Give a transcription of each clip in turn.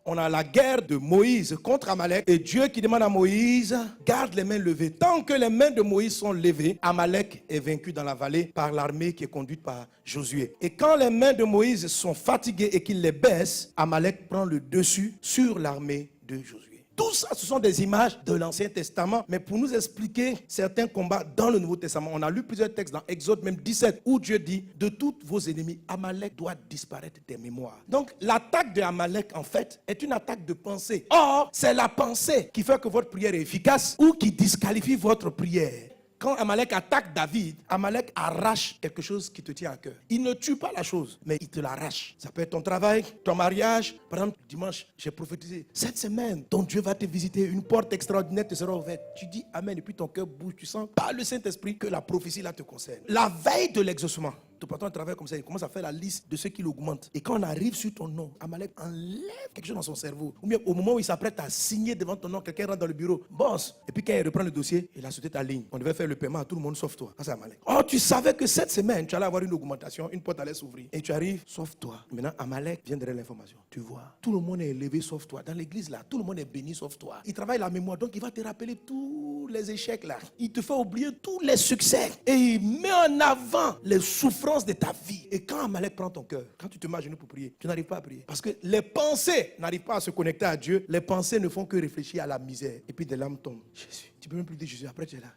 on a la guerre de Moïse contre Amalek. Et Dieu qui demande à Moïse, garde les mains levées. Tant que les mains de Moïse sont levées, Amalek est vaincu dans la vallée par l'armée qui est conduite par Josué. Et quand les mains de Moïse sont fatiguées et qu'il les baisse, Amalek prend le dessus sur l'armée de Josué. Tout ça, ce sont des images de l'Ancien Testament. Mais pour nous expliquer certains combats dans le Nouveau Testament, on a lu plusieurs textes dans Exode même 17, où Dieu dit, de tous vos ennemis, Amalek doit disparaître des mémoires. Donc l'attaque de Amalek, en fait, est une attaque de pensée. Or, c'est la pensée qui fait que votre prière est efficace ou qui disqualifie votre prière. Quand Amalek attaque David, Amalek arrache quelque chose qui te tient à cœur. Il ne tue pas la chose, mais il te l'arrache. Ça peut être ton travail, ton mariage. Par exemple, dimanche, j'ai prophétisé. Cette semaine, ton Dieu va te visiter. Une porte extraordinaire te sera ouverte. Tu dis Amen et puis ton cœur bouge. Tu sens par le Saint-Esprit que la prophétie là te concerne. La veille de l'exaucement, ton patron travaille comme ça, il commence à faire la liste de ceux qui l'augmentent. Et quand on arrive sur ton nom, Amalek enlève quelque chose dans son cerveau. Ou bien au moment où il s'apprête à signer devant ton nom, quelqu'un rentre dans le bureau, boss. Et puis quand il reprend le dossier, il a sauté ta ligne. On devait faire le paiement à tout le monde sauf toi. Ça, c'est Amalek. Oh, tu savais que cette semaine, tu allais avoir une augmentation, une porte allait s'ouvrir. Et tu arrives, sauf toi. Maintenant, Amalek vient derrière l'information. Tu vois, tout le monde est élevé sauf toi. Dans l'église là, tout le monde est béni sauf toi. Il travaille la mémoire, donc il va te rappeler tous les échecs là. Il te fait oublier tous les succès. Et il met en avant les souffrances de ta vie. Et quand Amalek prend ton cœur, quand tu te mets à genoux pour prier, tu n'arrives pas à prier. Parce que les pensées n'arrivent pas à se connecter à Dieu. Les pensées ne font que réfléchir à la misère. Et puis des larmes tombent. Jésus. Tu peux même plus dire Jésus. Après tu es là.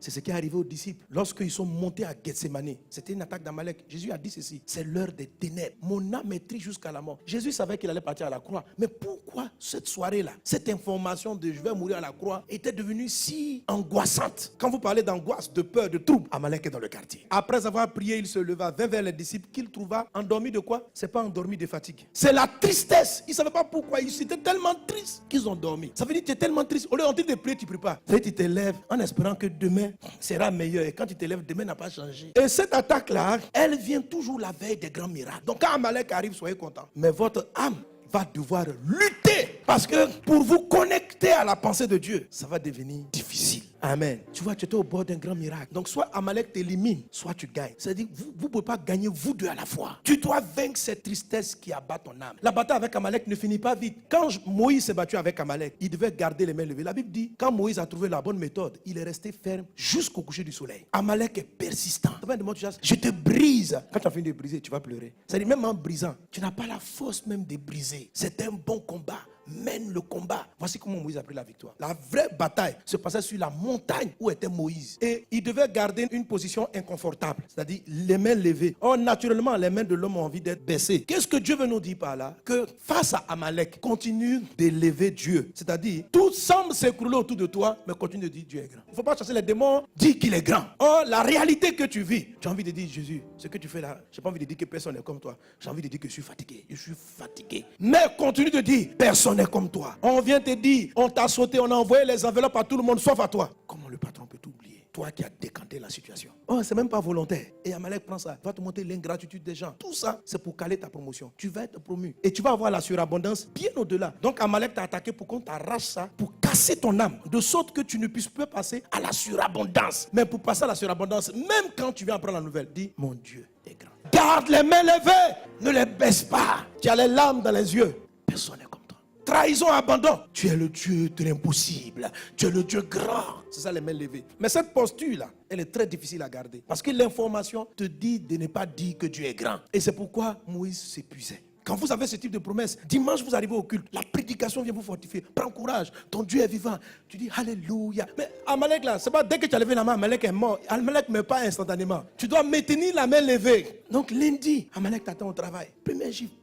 C'est ce qui est arrivé aux disciples. Lorsqu'ils sont montés à Gethsémani, c'était une attaque d'Amalek. Jésus a dit ceci, c'est l'heure des ténèbres. Mon âme est triste jusqu'à la mort. Jésus savait qu'il allait partir à la croix. Mais pourquoi cette soirée-là, cette information de je vais mourir à la croix était devenue si angoissante? Quand vous parlez d'angoisse, de peur, de trouble, Amalek est dans le quartier. Après avoir prié, il se leva, vint vers les disciples qu'il trouva endormis de quoi? C'est pas endormis de fatigue. C'est la tristesse. Ils ne savaient pas pourquoi. Ils étaient tellement tristes qu'ils ont dormi. Ça veut dire que tu es tellement triste. Au lieu de prier, tu ne pries pas. Ça veut dire que tu te lèves en espérant que demain sera meilleur. Et quand tu te lèves, demain n'a pas changé. Et cette attaque-là, elle vient toujours la veille des grands miracles. Donc quand Amalek arrive, soyez contents. Mais votre âme va devoir lutter. Parce que pour vous connecter à la pensée de Dieu, ça va devenir difficile. Amen. Tu vois, tu étais au bord d'un grand miracle. Donc soit Amalek t'élimine, soit tu gagnes. C'est-à-dire vous ne pouvez pas gagner vous deux à la fois. Tu dois vaincre cette tristesse qui abat ton âme. La bataille avec Amalek ne finit pas vite. Quand Moïse s'est battu avec Amalek, il devait garder les mains levées. La Bible dit, quand Moïse a trouvé la bonne méthode, il est resté ferme jusqu'au coucher du soleil. Amalek est persistant. Je te brise. Quand tu as fini de briser, tu vas pleurer. C'est-à-dire même en brisant, tu n'as pas la force même de briser. C'est un bon combat. Mène le combat. Voici comment Moïse a pris la victoire. La vraie bataille se passait sur la montagne où était Moïse. Et il devait garder une position inconfortable, c'est-à-dire les mains levées. Or, naturellement, les mains de l'homme ont envie d'être baissées. Qu'est-ce que Dieu veut nous dire par là? Que face à Amalek, continue d'élever Dieu. C'est-à-dire, tout semble s'écrouler autour de toi, mais continue de dire Dieu est grand. Il ne faut pas chasser les démons, dis qu'il est grand. Or, la réalité que tu vis, tu as envie de dire Jésus, ce que tu fais là, je n'ai pas envie de dire que personne n'est comme toi. J'ai envie de dire que je suis fatigué. Je suis fatigué. Mais continue de dire, personne n'est comme toi. On vient te dire, on t'a sauté, on a envoyé les enveloppes à tout le monde, sauf à toi. Comment le patron peut t'oublier? Toi qui as décanté la situation. Oh, c'est même pas volontaire. Et Amalek prend ça, va te montrer l'ingratitude des gens. Tout ça, c'est pour caler ta promotion. Tu vas être promu. Et tu vas avoir la surabondance bien au-delà. Donc Amalek t'a attaqué pour qu'on t'arrache ça, pour casser ton âme. De sorte que tu ne puisses pas passer à la surabondance. Mais pour passer à la surabondance, même quand tu viens apprendre la nouvelle, dis, mon Dieu est grand. Garde les mains levées. Ne les baisse pas. Tu as les larmes dans les yeux. Personne n'est comme toi. Trahison, abandon. Tu es le Dieu de l'impossible. Tu es le Dieu grand. C'est ça les mains levées. Mais cette posture-là, elle est très difficile à garder. Parce que l'information te dit de ne pas dire que Dieu est grand. Et c'est pourquoi Moïse s'épuisait. Quand vous avez ce type de promesse, dimanche vous arrivez au culte, la prédication vient vous fortifier. Prends courage, ton Dieu est vivant. Tu dis Alléluia. Mais Amalek là, c'est pas dès que tu as levé la main, Amalek est mort. Amalek ne meurt pas instantanément. Tu dois maintenir la main levée. Donc lundi, Amalek t'attend au travail. Premier chiffre,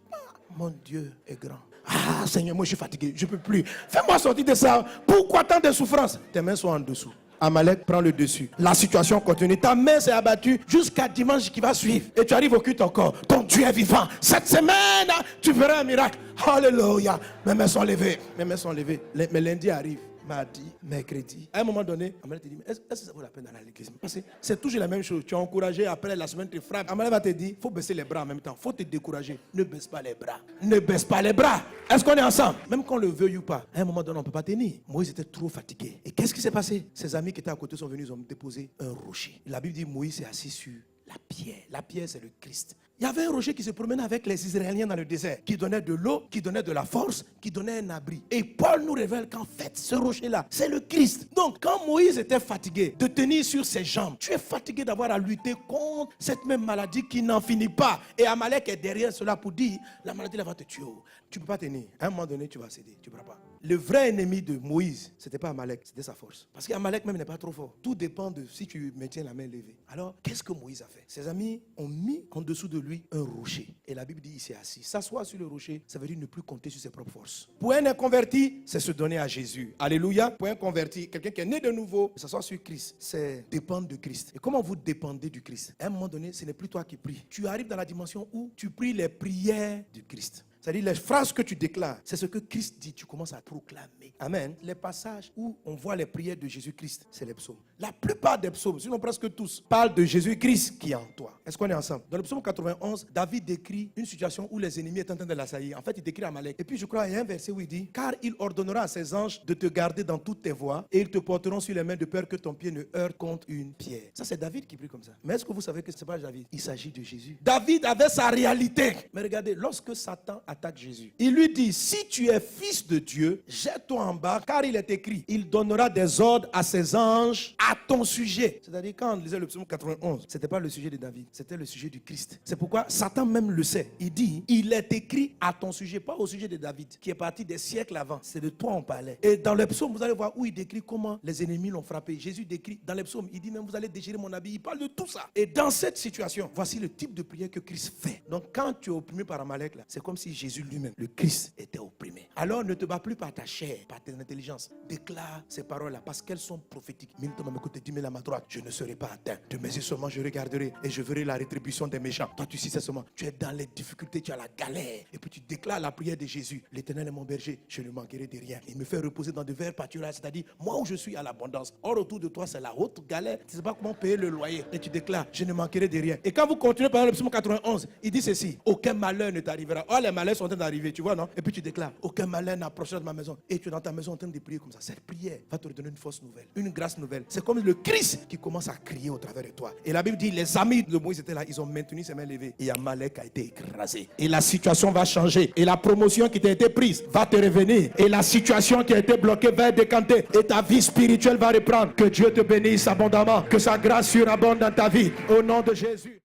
mon Dieu est grand. Ah Seigneur, moi je suis fatigué, je ne peux plus. Fais-moi sortir de ça. Pourquoi tant de souffrance? Tes mains sont en dessous. Amalek prend le dessus. La situation continue. Ta main s'est abattue jusqu'à dimanche qui va suivre. Et tu arrives au culte encore. Ton Dieu est vivant. Cette semaine, tu verras un miracle. Alléluia. Mes mains sont levées. Mes mains sont levées. Mais lundi arrive. Mardi, mercredi. À un moment donné, Amalek te dit, est-ce que ça vaut la peine d'aller à l'église? Parce que c'est toujours la même chose. Tu es encouragé, après la semaine te frappe. Amalek va te dire, il faut baisser les bras en même temps. Il faut te décourager. Ne baisse pas les bras. Ne baisse pas les bras. Est-ce qu'on est ensemble? Même qu'on le veuille ou pas, à un moment donné, on ne peut pas tenir. Moïse était trop fatigué. Et qu'est-ce qui s'est passé? Ses amis qui étaient à côté sont venus, ils ont déposé un rocher. La Bible dit, Moïse s'est assis sur la pierre. La pierre, c'est le Christ. Il y avait un rocher qui se promenait avec les Israéliens dans le désert, qui donnait de l'eau, qui donnait de la force, qui donnait un abri. Et Paul nous révèle qu'en fait, ce rocher-là, c'est le Christ. Donc, quand Moïse était fatigué de tenir sur ses jambes, tu es fatigué d'avoir à lutter contre cette même maladie qui n'en finit pas. Et Amalek est derrière cela pour dire, la maladie là va te tuer. Tu ne peux pas tenir. À un moment donné, tu vas céder. Tu ne pourras pas. Le vrai ennemi de Moïse, ce n'était pas Amalek, c'était sa force. Parce qu'Amalek même n'est pas trop fort. Tout dépend de si tu maintiens la main levée. Alors, qu'est-ce que Moïse a fait? Ses amis ont mis en dessous de lui un rocher. Et la Bible dit il s'est assis. S'asseoir sur le rocher, ça veut dire ne plus compter sur ses propres forces. Pour un inconverti, c'est se donner à Jésus. Alléluia. Pour un converti, quelqu'un qui est né de nouveau, s'asseoir sur Christ, c'est dépendre de Christ. Et comment vous dépendez du Christ? À un moment donné, ce n'est plus toi qui pries. Tu arrives dans la dimension où tu pries les prières du Christ. C'est-à-dire les phrases que tu déclares, c'est ce que Christ dit, tu commences à proclamer. Amen. Les passages où on voit les prières de Jésus-Christ, c'est les psaumes. La plupart des psaumes, sinon presque tous, parlent de Jésus-Christ qui est en toi. Est-ce qu'on est ensemble? Dans le psaume 91, David décrit une situation où les ennemis étaient en train de l'assaillir. En fait, il décrit Amalek. Et puis je crois, il y a un verset où il dit, car il ordonnera à ses anges de te garder dans toutes tes voies et ils te porteront sur les mains de peur que ton pied ne heurte contre une pierre. Ça, c'est David qui prie comme ça. Mais est-ce que vous savez que ce n'est pas David? Il s'agit de Jésus. David avait sa réalité. Mais regardez, lorsque Satan attaque Jésus, il lui dit, si tu es fils de Dieu, jette-toi en bas, car il est écrit, il donnera des ordres à ses anges à ton sujet. C'est-à-dire, quand on lisait le psaume 91, ce n'était pas le sujet de David, c'était le sujet du Christ. C'est pourquoi Satan même le sait. Il dit, il est écrit à ton sujet, pas au sujet de David, qui est parti des siècles avant. C'est de toi on parlait. Et dans le psaume, vous allez voir où il décrit comment les ennemis l'ont frappé. Jésus décrit dans le psaume, il dit même, vous allez déchirer mon habit. Il parle de tout ça. Et dans cette situation, voici le type de prière que Christ fait. Donc, quand tu es opprimé par Amalek, là, c'est comme si Jésus lui-même, le Christ, était opprimé. Alors, ne te bats plus par ta chair, par ton intelligence. Déclare ces paroles-là parce qu'elles sont prophétiques. À ma droite, je ne serai pas atteint. De mes yeux seulement, je regarderai et je verrai la rétribution des méchants. Toi, tu sais seulement, tu es dans les difficultés, tu as la galère. Et puis, tu déclares la prière de Jésus. L'Éternel est mon berger, je ne manquerai de rien. Il me fait reposer dans de verts pâturages, c'est-à-dire, moi où je suis à l'abondance. Or, autour de toi, c'est la haute galère. Tu ne sais pas comment payer le loyer. Et tu déclares, je ne manquerai de rien. Et quand vous continuez par le psaume 91, il dit ceci, aucun malheur ne t'arrivera. Oh, les malheurs sont en train d'arriver, tu vois, non? Et puis tu déclares, aucun malheur n'approchera de ma maison. Et tu es dans ta maison en train de prier comme ça. Cette prière va te redonner une force nouvelle, une grâce nouvelle. C'est comme le Christ qui commence à crier au travers de toi. Et la Bible dit, les amis de Moïse étaient là, ils ont maintenu ses mains levées. Et Amalek a été écrasé. Et la situation va changer. Et la promotion qui t'a été prise va te revenir. Et la situation qui a été bloquée va être décantée. Et ta vie spirituelle va reprendre. Que Dieu te bénisse abondamment. Que sa grâce surabonde dans ta vie. Au nom de Jésus.